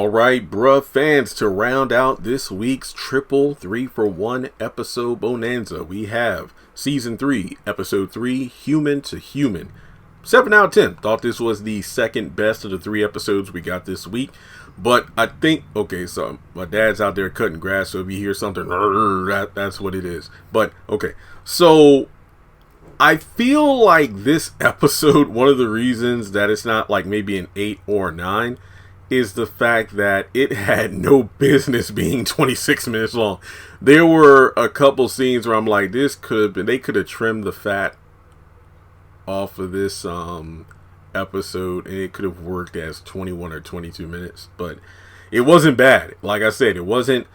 All right, bruh fans, to round out this week's triple 3-for-1 episode bonanza, we have Season 3, Episode 3, Human to Human. 7 out of 10. Thought this was the second best of the 3 episodes we got this week. But I think, okay, so my dad's out there cutting grass, so if you hear something, that's what it is. But, okay, so I feel like this episode, one of the reasons that it's not like maybe an 8 or a 9 is the fact that it had no business being 26 minutes long. There were a couple scenes where I'm like, this could have been, they could have trimmed the fat off of this episode and it could have worked as 21 or 22 minutes, but it wasn't bad. Like I said, it wasn't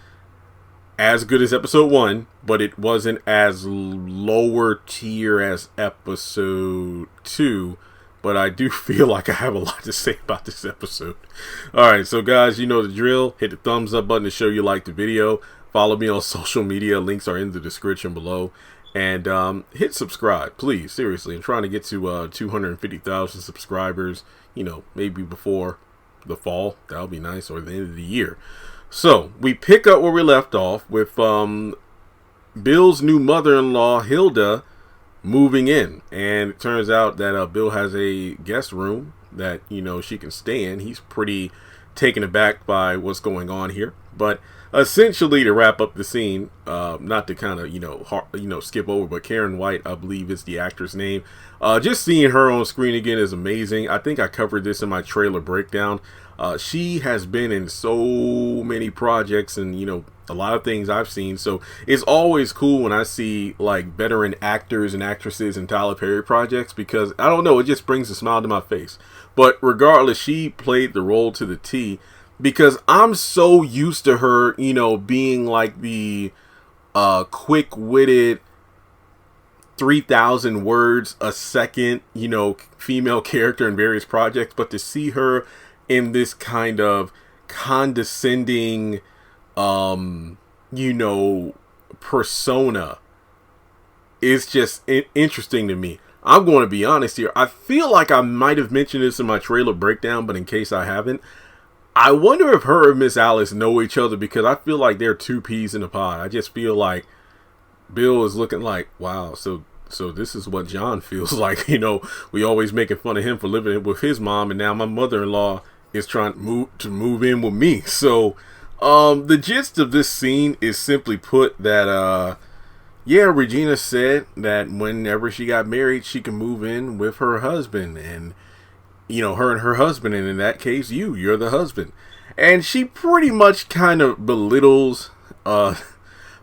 as good as episode 1, but it wasn't as lower tier as episode 2. But I do feel like I have a lot to say about this episode. Alright, so guys, you know the drill. Hit the thumbs up button to show you like the video. Follow me on social media. Links are in the description below. And hit subscribe, please. Seriously, I'm trying to get to 250,000 subscribers. You know, maybe before the fall. That would be nice. Or the end of the year. So, we pick up where we left off with Bill's new mother-in-law, Hilda, moving in, and it turns out that Bill has a guest room that, you know, she can stay in. He's pretty taken aback by what's going on here, but essentially, to wrap up the scene, not to kind of skip over, but Karen White, I believe is the actor's name. Just seeing her on screen again is amazing. I think I covered this in my trailer breakdown. She has been in so many projects and, you know, a lot of things I've seen. So it's always cool when I see like veteran actors and actresses in Tyler Perry projects, because I don't know, it just brings a smile to my face. But regardless, she played the role to the T, because I'm so used to her, you know, being like the quick-witted 3,000 words a second, you know, female character in various projects. But to see her in this kind of condescending, you know, persona is just interesting to me. I'm going to be honest here. I feel like I might have mentioned this in my trailer breakdown, but in case I haven't, I wonder if her and Miss Alice know each other, because I feel like they're two peas in a pod. I just feel like Bill is looking like, wow, so this is what John feels like. You know, we always making fun of him for living with his mom, and now my mother-in-law is trying to move in with me. So the gist of this scene is simply put that yeah, Regina said that whenever she got married, she can move in with her husband, and you know, her and her husband, and in that case, you're the husband. And she pretty much kind of belittles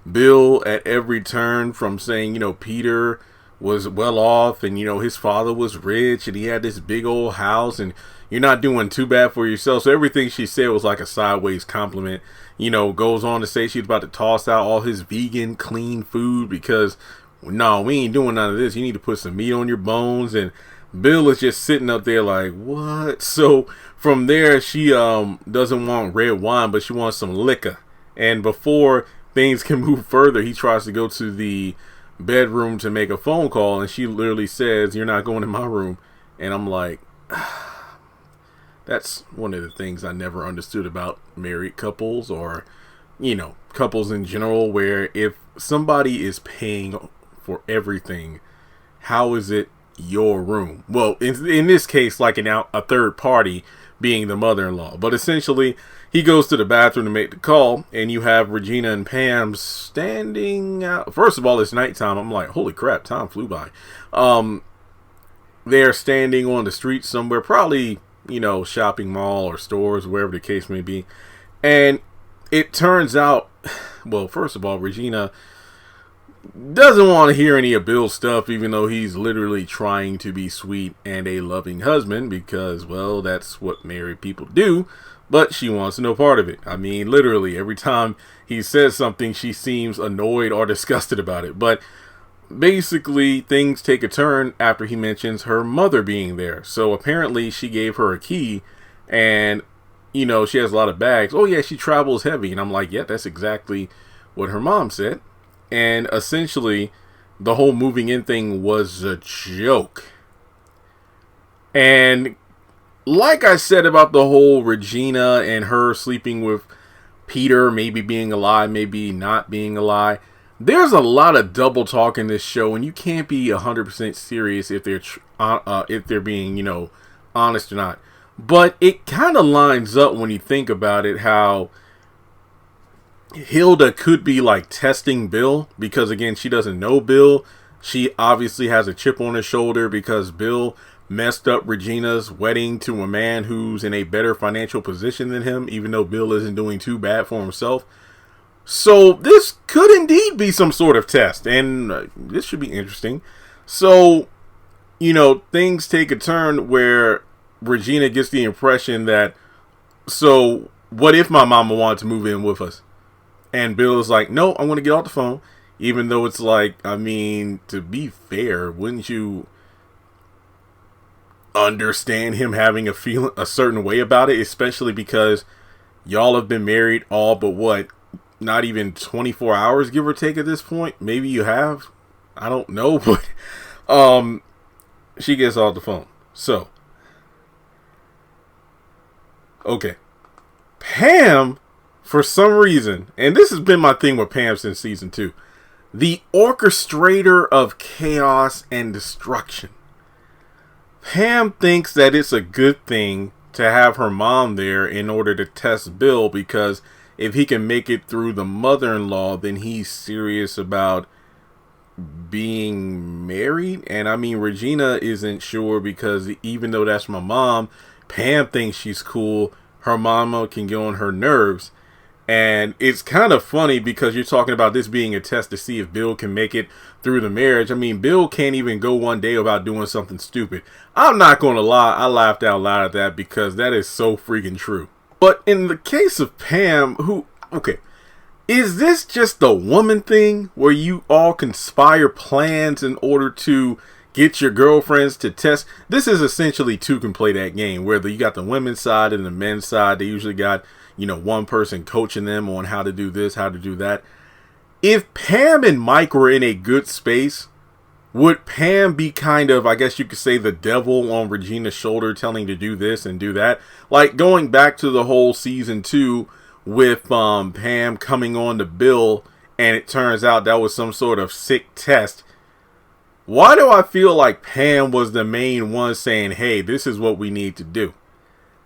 Bill at every turn, from saying, you know, Peter was well off, and, you know, his father was rich, and he had this big old house, and you're not doing too bad for yourself. So everything she said was like a sideways compliment. You know, goes on to say she's about to toss out all his vegan, clean food, because, no, we ain't doing none of this. You need to put some meat on your bones. And Bill is just sitting up there like, what? So from there, she doesn't want red wine, but she wants some liquor. And before things can move further, he tries to go to the bedroom to make a phone call, and she literally says, "You're not going in my room." And I'm like, that's one of the things I never understood about married couples, or, you know, couples in general, where if somebody is paying for everything, how is it your room? Well, in this case, like a third party being the mother-in-law. But essentially, he goes to the bathroom to make the call, and you have Regina and Pam standing out. First of all, it's nighttime. I'm like, holy crap, time flew by. They're standing on the street somewhere, probably, you know, shopping mall or stores, wherever the case may be. And it turns out, well, first of all, Regina doesn't want to hear any of Bill's stuff, even though he's literally trying to be sweet and a loving husband, because, well, that's what married people do. But she wants no part of it. I mean, literally, every time he says something, she seems annoyed or disgusted about it. But basically, things take a turn after he mentions her mother being there. So apparently, she gave her a key, and, you know, she has a lot of bags. Oh, yeah, she travels heavy. And I'm like, yeah, that's exactly what her mom said. And essentially, the whole moving in thing was a joke. And like I said about the whole Regina and her sleeping with Peter, maybe being a lie, maybe not being a lie, there's a lot of double talk in this show, and you can't be 100% serious if they're being, honest or not. But it kind of lines up when you think about it, how Hilda could be like testing Bill, because again, she doesn't know Bill. She obviously has a chip on her shoulder because Bill messed up Regina's wedding to a man who's in a better financial position than him, even though Bill isn't doing too bad for himself. So this could indeed be some sort of test, and this should be interesting. So, things take a turn where Regina gets the impression that, so what if my mama wanted to move in with us? And Bill is like, no, I'm going to get off the phone. Even though it's like, I mean, to be fair, wouldn't you understand him having a certain way about it? Especially because y'all have been married all but what? Not even 24 hours, give or take at this point. Maybe you have. I don't know. But she gets off the phone. So, okay. Pam, for some reason, and this has been my thing with Pam since season 2, the orchestrator of chaos and destruction. Pam thinks that it's a good thing to have her mom there in order to test Bill, because if he can make it through the mother-in-law, then he's serious about being married. And I mean, Regina isn't sure, because even though that's my mom, Pam thinks she's cool. Her mama can get on her nerves. And it's kind of funny because you're talking about this being a test to see if Bill can make it through the marriage. I mean, Bill can't even go one day without doing something stupid. I'm not going to lie, I laughed out loud at that because that is so freaking true. But in the case of Pam, is this just a woman thing where you all conspire plans in order to get your girlfriends to test? This is essentially two can play that game, where you got the women's side and the men's side. They usually got, one person coaching them on how to do this, how to do that. If Pam and Mike were in a good space, would Pam be kind of, I guess you could say, the devil on Regina's shoulder, telling to do this and do that? Like going back to the whole season 2 with Pam coming on to Bill, and it turns out that was some sort of sick test. Why do I feel like Pam was the main one saying, hey, this is what we need to do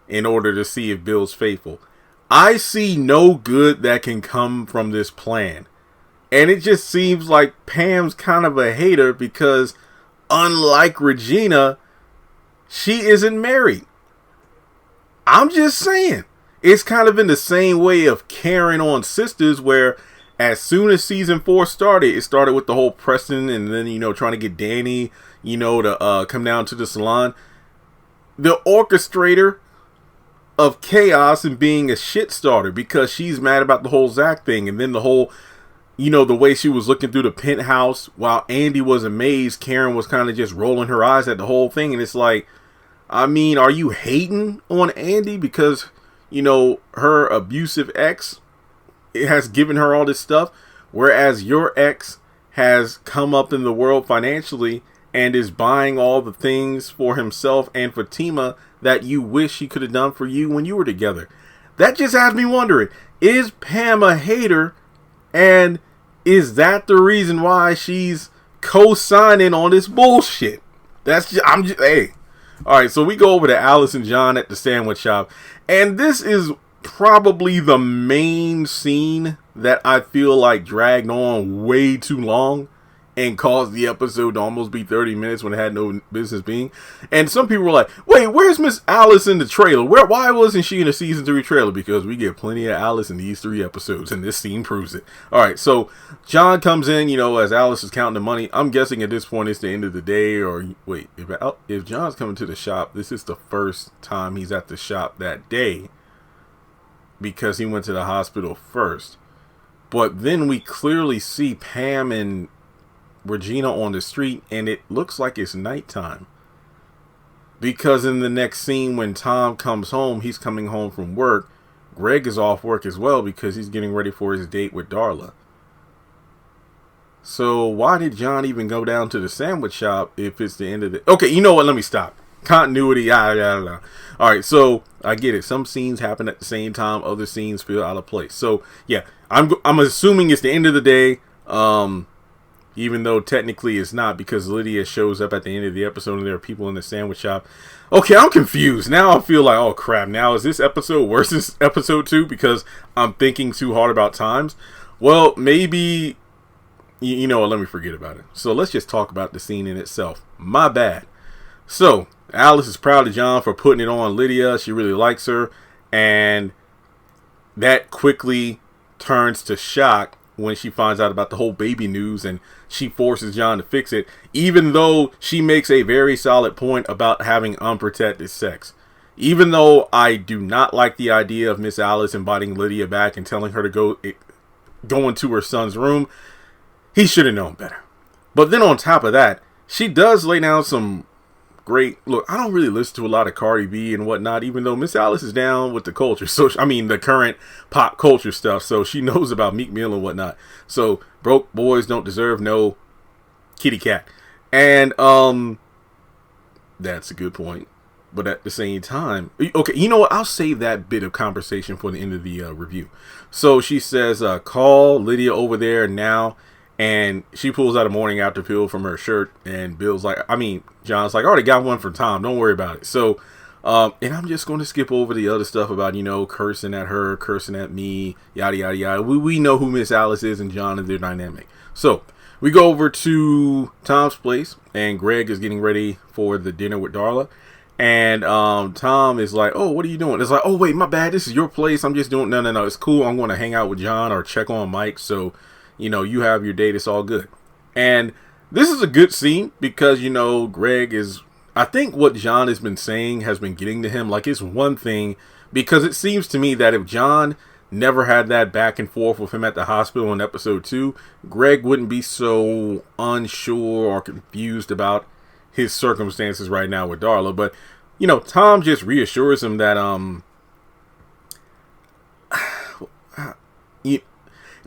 in order to see if Bill's faithful? I see no good that can come from this plan. And it just seems like Pam's kind of a hater because, unlike Regina, she isn't married. I'm just saying. It's kind of in the same way of Karen on Sisters, where as soon as season 4 started, it started with the whole Preston and then, trying to get Danny, to come down to the salon. The orchestrator of chaos and being a shit starter because she's mad about the whole Zach thing, and then the whole, the way she was looking through the penthouse while Andy was amazed, Karen was kind of just rolling her eyes at the whole thing. And it's like, I mean, are you hating on Andy because, her abusive ex has given her all this stuff, whereas your ex has come up in the world financially and is buying all the things for himself and for Tima that you wish he could have done for you when you were together? That just has me wondering, is Pam a hater, and is that the reason why she's co-signing on this bullshit? Hey. Alright, so we go over to Alice and John at the sandwich shop, and this is probably the main scene that I feel like dragged on way too long and caused the episode to almost be 30 minutes when it had no business being. And some people were like, wait, where's Miss Alice in the trailer? Why wasn't she in the season 3 trailer? Because we get plenty of Alice in these 3 episodes, and this scene proves it. Alright, so John comes in, as Alice is counting the money. I'm guessing at this point it's the end of the day, or wait, if John's coming to the shop, this is the first time he's at the shop that day because he went to the hospital first. But then we clearly see Pam and Regina on the street, and it looks like it's nighttime. Because in the next scene, when Tom comes home, he's coming home from work. Greg is off work as well because he's getting ready for his date with Darla. So why did John even go down to the sandwich shop if it's the end of the... Okay, you know what? Let me stop. continuity. I don't know. All right, so I get it. Some scenes happen at the same time. Other scenes feel out of place. So yeah, I'm assuming it's the end of the day. Even though technically it's not, because Lydia shows up at the end of the episode and there are people in the sandwich shop. Okay, I'm confused. Now I feel like, oh crap, now is this episode worse than episode 2 because I'm thinking too hard about times? Well, maybe, you know what, let me forget about it. So let's just talk about the scene in itself. My bad. So, Alice is proud of John for putting it on Lydia. She really likes her. And that quickly turns to shock when she finds out about the whole baby news, and she forces John to fix it, even though she makes a very solid point about having unprotected sex. Even though I do not like the idea of Miss Alice inviting Lydia back and telling her to go into her son's room, he should have known better. But then on top of that, she does lay down some great, look, I don't really listen to a lot of Cardi B and whatnot, even though Miss Alice is down with the culture. So, I mean, the current pop culture stuff. So she knows about Meek Mill and whatnot. So broke boys don't deserve no kitty cat. And, that's a good point. But at the same time, okay, you know what? I'll save that bit of conversation for the end of the review. So she says, call Lydia over there now. And she pulls out a morning after pill from her shirt, and John's like, I already got one for Tom. Don't worry about it. So, and I'm just going to skip over the other stuff about, cursing at her, cursing at me, yada, yada, yada. We know who Miss Alice is and John and their dynamic. So we go over to Tom's place, and Greg is getting ready for the dinner with Darla. And Tom is like, oh, what are you doing? It's like, oh, wait, my bad. This is your place. I'm just doing, no. It's cool. I'm going to hang out with John or check on Mike. So, you have your date, it's all good. And this is a good scene because, Greg is, I think what John has been saying has been getting to him. Like, it's one thing, because it seems to me that if John never had that back and forth with him at the hospital in episode 2, Greg wouldn't be so unsure or confused about his circumstances right now with Darla. But, Tom just reassures him that,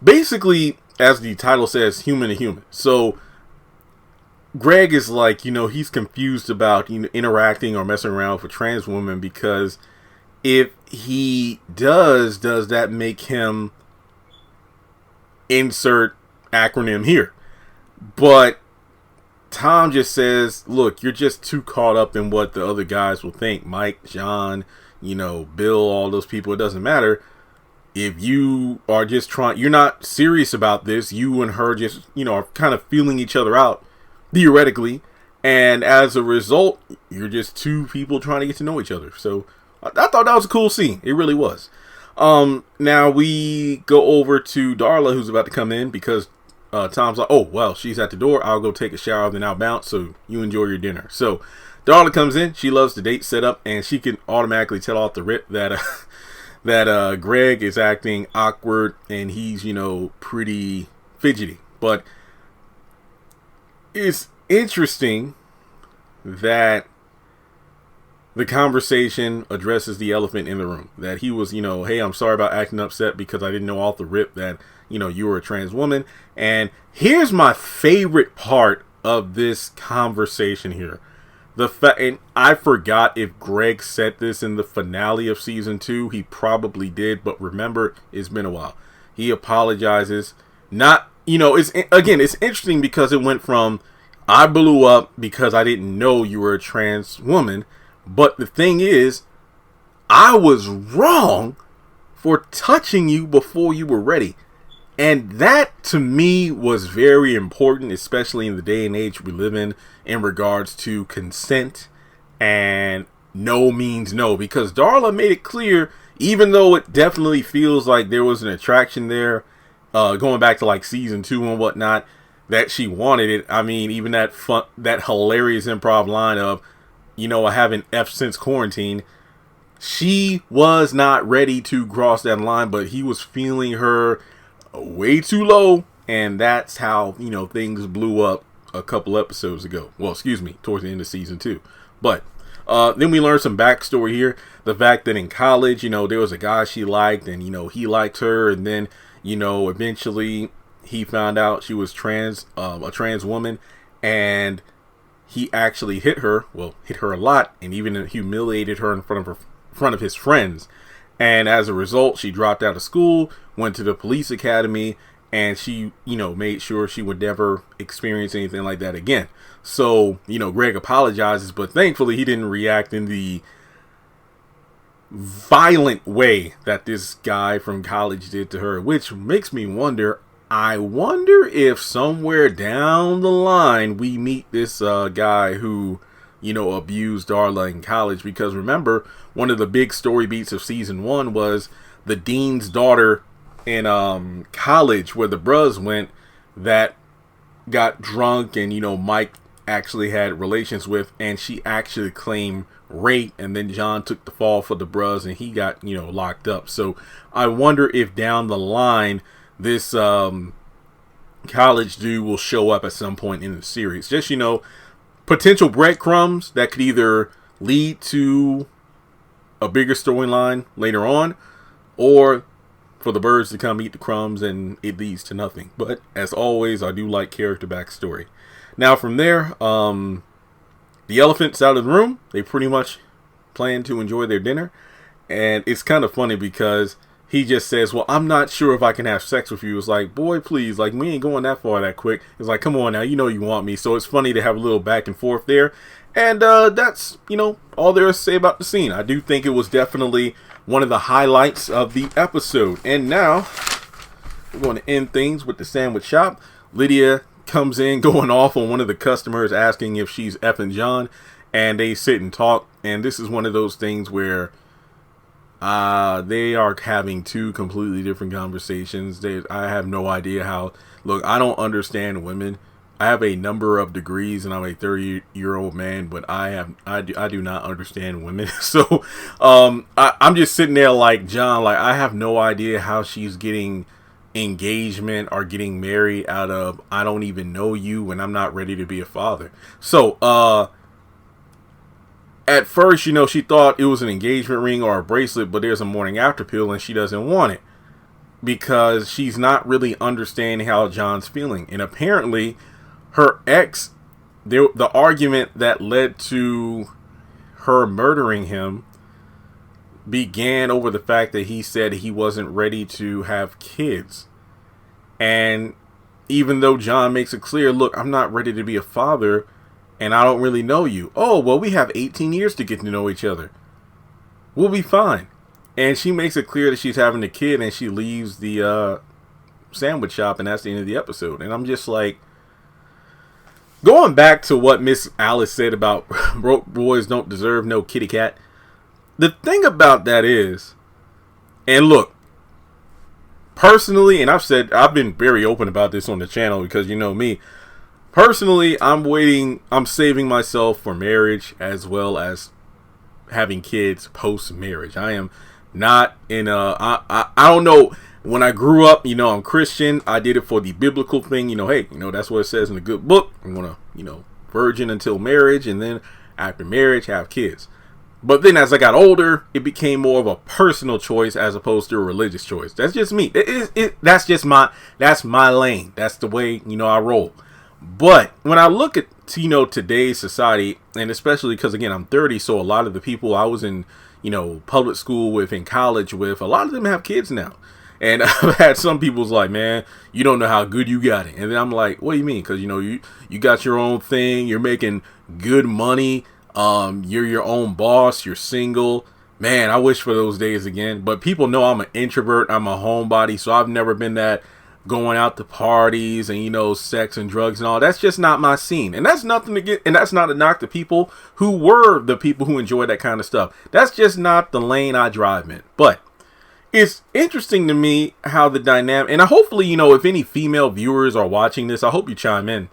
basically, as the title says, human to human. So Greg is like, he's confused about interacting or messing around with a trans woman, because if he does that make him insert acronym here? But Tom just says, look, you're just too caught up in what the other guys will think. Mike, John, Bill, all those people, it doesn't matter. If you are just you're not serious about this, you and her just, are kind of feeling each other out, theoretically. And as a result, you're just two people trying to get to know each other. So I thought that was a cool scene. It really was. Now we go over to Darla, who's about to come in, because Tom's like, oh, well, she's at the door. I'll go take a shower, then I'll bounce. So you enjoy your dinner. So Darla comes in. She loves the date setup, and she can automatically tell off the rip that that Greg is acting awkward and he's, pretty fidgety. But it's interesting that the conversation addresses the elephant in the room. That he was, hey, I'm sorry about acting upset because I didn't know off the rip that, you were a trans woman. And here's my favorite part of this conversation here. And I forgot if Greg said this in the finale of season 2. He probably did, but remember, it's been a while. He apologizes. Not, it's interesting because it went from, I blew up because I didn't know you were a trans woman. But the thing is, I was wrong for touching you before you were ready. And that, to me, was very important, especially in the day and age we live in regards to consent and no means no. Because Darla made it clear, even though it definitely feels like there was an attraction there, going back to like season 2 and whatnot, that she wanted it. I mean, even that hilarious improv line of, I haven't F since quarantine. She was not ready to cross that line, but he was feeling her way too low, and that's how things blew up a couple episodes ago. Well, excuse me, towards the end of season 2. But then we learned some backstory here. The fact that in college, there was a guy she liked, and he liked her, and then eventually he found out she was a trans woman, and he actually hit her a lot, and even humiliated her in front of his friends. And as a result, she dropped out of school, went to the police academy, and she, made sure she would never experience anything like that again. So, Greg apologizes, but thankfully he didn't react in the violent way that this guy from college did to her, which makes me wonder. I wonder if somewhere down the line we meet this guy who, abused Darla in college. Because remember, one of the big story beats of season 1 was the dean's daughter in college, where the bros went, that got drunk and, Mike actually had relations with, and she actually claimed rape, and then John took the fall for the bros and he got, locked up. So I wonder if down the line this college dude will show up at some point in the series. Just, potential breadcrumbs that could either lead to a bigger storyline later on, or for the birds to come eat the crumbs and it leads to nothing. But as always, I do like character backstory. Now from there, the elephant's out of the room. They pretty much plan to enjoy their dinner. And it's kind of funny because he just says, well, I'm not sure if I can have sex with you. It's like, boy, please, like, we ain't going that far that quick. It's like, come on now, you want me. So it's funny to have a little back and forth there. And that's, all there is to say about the scene. I do think it was definitely one of the highlights of the episode. And now we're going to end things with the sandwich shop. Lydia comes in going off on one of the customers, asking if she's effing John. And they sit and talk. And this is one of those things where they are having two completely different conversations. I have no idea how. Look, I don't understand women. I have a number of degrees and I'm a 30-year-old man, but I do not understand women. So I'm just sitting there like John, like I have no idea how she's getting engagement or getting married out of I don't even know you when I'm not ready to be a father. So at first, she thought it was an engagement ring or a bracelet, but there's a morning after pill and she doesn't want it because she's not really understanding how John's feeling. And apparently her ex, the argument that led to her murdering him began over the fact that he said he wasn't ready to have kids. And even though John makes it clear, look, I'm not ready to be a father, and I don't really know you. Oh, well, we have 18 years to get to know each other. We'll be fine. And she makes it clear that she's having a kid, and she leaves the sandwich shop, and that's the end of the episode. And I'm just like, going back to what Miss Alice said about broke boys don't deserve no kitty cat. The thing about that is, and look, personally, and I've been very open about this on the channel because you know me. Personally, I'm saving myself for marriage as well as having kids post-marriage. I am not in I don't know, when I grew up, I'm Christian. I did it for the biblical thing, hey, that's what it says in the good book. I'm going to, virgin until marriage, and then after marriage, have kids. But then as I got older, it became more of a personal choice as opposed to a religious choice. That's just me. That's my lane. That's the way, I roll. But when I look at, today's society, and especially because, again, I'm 30, so a lot of the people I was in, public school with, in college with, a lot of them have kids now. And I've had some people's like, man, you don't know how good you got it. And then I'm like, what do you mean? Because, you got your own thing. You're making good money. You're your own boss. You're single. Man, I wish for those days again. But people know I'm an introvert. I'm a homebody. So I've never been that going out to parties and, sex and drugs and all. That's just not my scene. And that's nothing to get. And that's not a knock to people who were the people who enjoy that kind of stuff. That's just not the lane I drive in. But it's interesting to me how the dynamic, and hopefully, if any female viewers are watching this, I hope you chime in.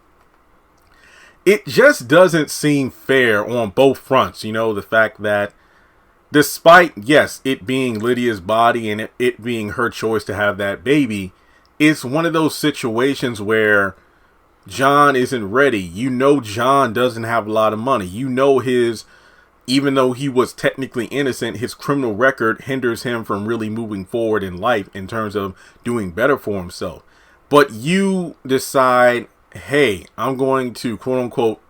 It just doesn't seem fair on both fronts. The fact that despite, yes, it being Lydia's body and it being her choice to have that baby, it's one of those situations where John isn't ready. John doesn't have a lot of money. Even though he was technically innocent, his criminal record hinders him from really moving forward in life in terms of doing better for himself. But you decide, hey, I'm going to, quote unquote,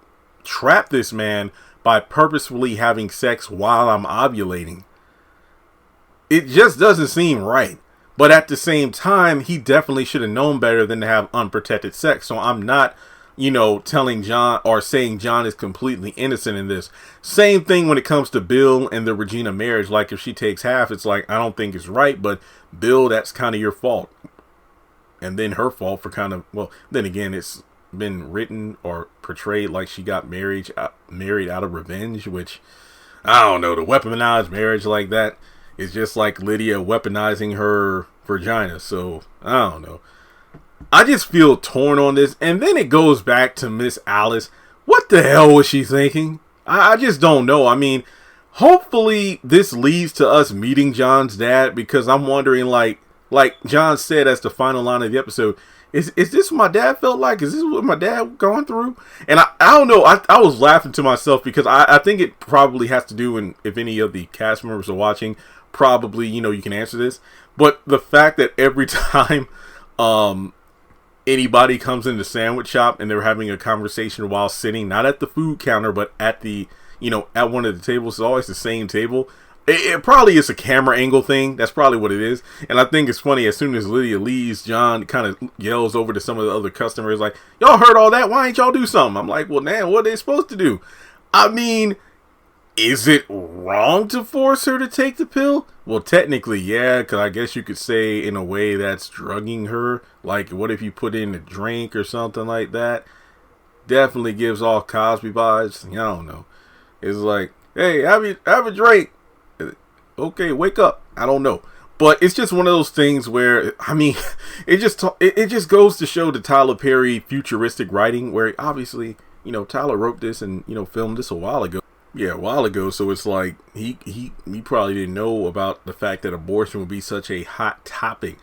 trap this man by purposefully having sex while I'm ovulating. It just doesn't seem right. But at the same time, he definitely should have known better than to have unprotected sex. So I'm not, telling John or saying John is completely innocent in this. Same thing when it comes to Bill and the Regina marriage. Like, if she takes half, it's like, I don't think it's right. But Bill, that's kind of your fault. And then her fault for then again, it's been written or portrayed like she got married out of revenge, which, I don't know, the weaponized marriage like that. It's just like Lydia weaponizing her vagina. So, I don't know. I just feel torn on this. And then it goes back to Miss Alice. What the hell was she thinking? I just don't know. I mean, hopefully this leads to us meeting John's dad, because I'm wondering, like John said as the final line of the episode, is this what my dad felt like? Is this what my dad going through? And I don't know. I was laughing to myself because I think it probably has to do, and if any of the cast members are watching, probably, you can answer this. But the fact that every time anybody comes in the sandwich shop and they're having a conversation while sitting, not at the food counter, but at the, at one of the tables, it's always the same table. It probably is a camera angle thing. That's probably what it is. And I think it's funny, as soon as Lydia leaves, John kind of yells over to some of the other customers like, y'all heard all that? Why ain't y'all do something? I'm like, well, man, what are they supposed to do? I mean, is it wrong to force her to take the pill? Well, technically, yeah, because I guess you could say in a way that's drugging her. Like, what if you put in a drink or something like that? Definitely gives off Cosby vibes. I don't know. It's like, hey, have a drink. Okay, wake up. I don't know. But it's just one of those things where, I mean, it just goes to show the Tyler Perry futuristic writing, where obviously, Tyler wrote this and, filmed this a while ago. Yeah, a while ago. So it's like he probably didn't know about the fact that abortion would be such a hot topic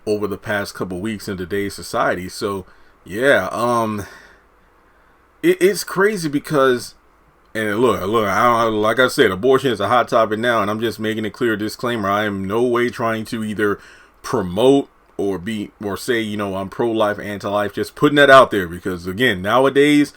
over the past couple weeks in today's society. So yeah, it's crazy because, and look, like I said, abortion is a hot topic now, and I'm just making a clear disclaimer. I am no way trying to either promote or say, I'm pro-life, anti-life. Just putting that out there because, again, nowadays,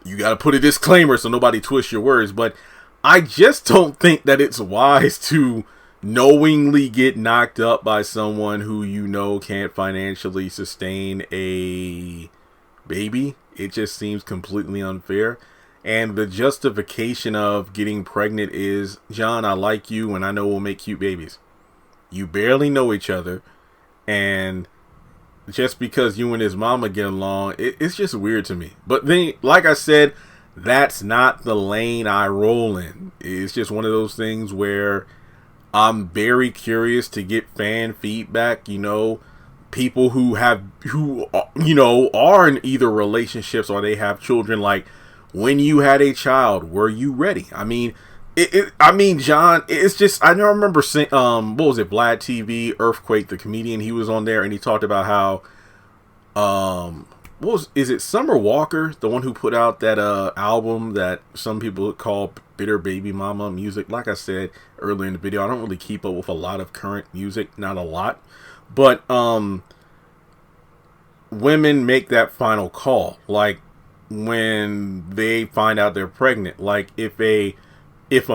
you got to put a disclaimer so nobody twists your words. But I just don't think that it's wise to knowingly get knocked up by someone who can't financially sustain a baby. It just seems completely unfair. And the justification of getting pregnant is, John, I like you and I know we'll make cute babies. You barely know each other. And just because you and his mama get along, it's just weird to me. But then, like I said, that's not the lane I roll in. It's just one of those things where I'm very curious to get fan feedback. People who are in either relationships or they have children. Like, when you had a child, were you ready? I mean, John, it's just, I remember seeing, what was it, Vlad TV, Earthquake, the comedian, he was on there and he talked about how, is it Summer Walker, the one who put out that album that some people call Bitter Baby Mama music. Like I said earlier in the video, I don't really keep up with a lot of current music, not a lot, but women make that final call, like when they find out they're pregnant. Like if the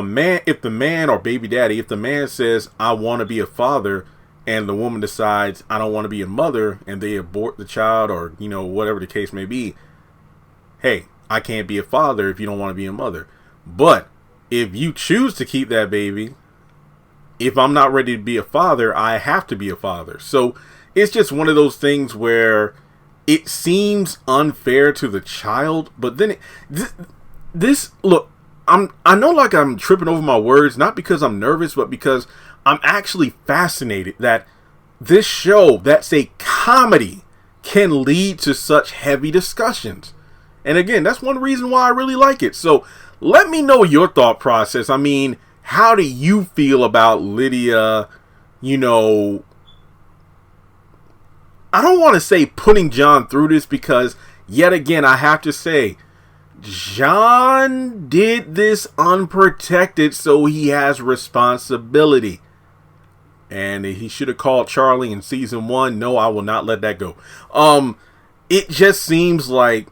man or baby daddy, if the man says, I want to be a father, and the woman decides, I don't want to be a mother, and they abort the child, or whatever the case may be, hey, I can't be a father if you don't want to be a mother. But if you choose to keep that baby, if I'm not ready to be a father, I have to be a father. So it's just one of those things where it seems unfair to the child. But then look, I know, like, I'm tripping over my words, not because I'm nervous, but because I'm actually fascinated that this show that's a comedy can lead to such heavy discussions. And again, that's one reason why I really like it. So let me know your thought process. I mean, how do you feel about Lydia, I don't want to say putting John through this, because yet again, I have to say, John did this unprotected, so he has responsibility. And he should have called Charlie in season 1. No, I will not let that go. It just seems like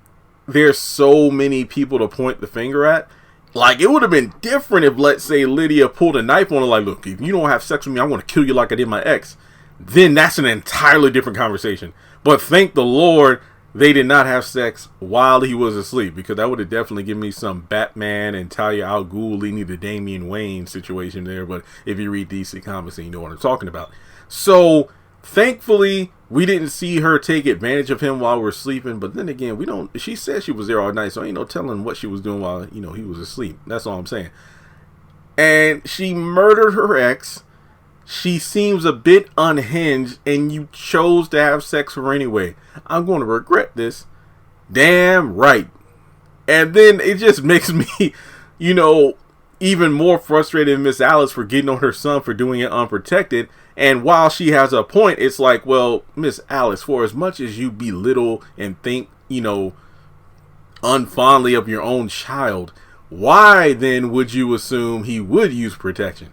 there's so many people to point the finger at. Like, it would have been different if, let's say, Lydia pulled a knife on her, like, look, if you don't have sex with me, I'm going to kill you like I did my ex. Then that's an entirely different conversation. But thank the Lord they did not have sex while he was asleep, because that would have definitely given me some Batman and Talia al Ghul leading to Damian Wayne situation there. But if you read DC Comics, then you know what I'm talking about. So, thankfully, we didn't see her take advantage of him while we're sleeping. But then again, she said she was there all night, so ain't no telling what she was doing while, he was asleep. That's all I'm saying. And she murdered her ex. She seems a bit unhinged, and you chose to have sex with her anyway. I'm going to regret this. Damn right. And then it just makes me, even more frustrated with Miss Alice for getting on her son for doing it unprotected. And while she has a point, it's like, well, Miss Alice, for as much as you belittle and think, unfondly of your own child, why then would you assume he would use protection?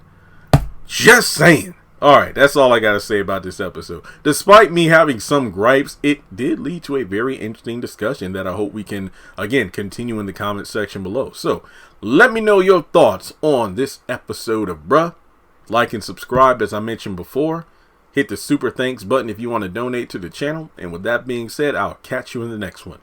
Just saying. Alright, that's all I gotta say about this episode. Despite me having some gripes, it did lead to a very interesting discussion that I hope we can, again, continue in the comment section below. So, let me know your thoughts on this episode of Bruh. Like and subscribe, as I mentioned before. Hit the super thanks button if you want to donate to the channel. And with that being said, I'll catch you in the next one.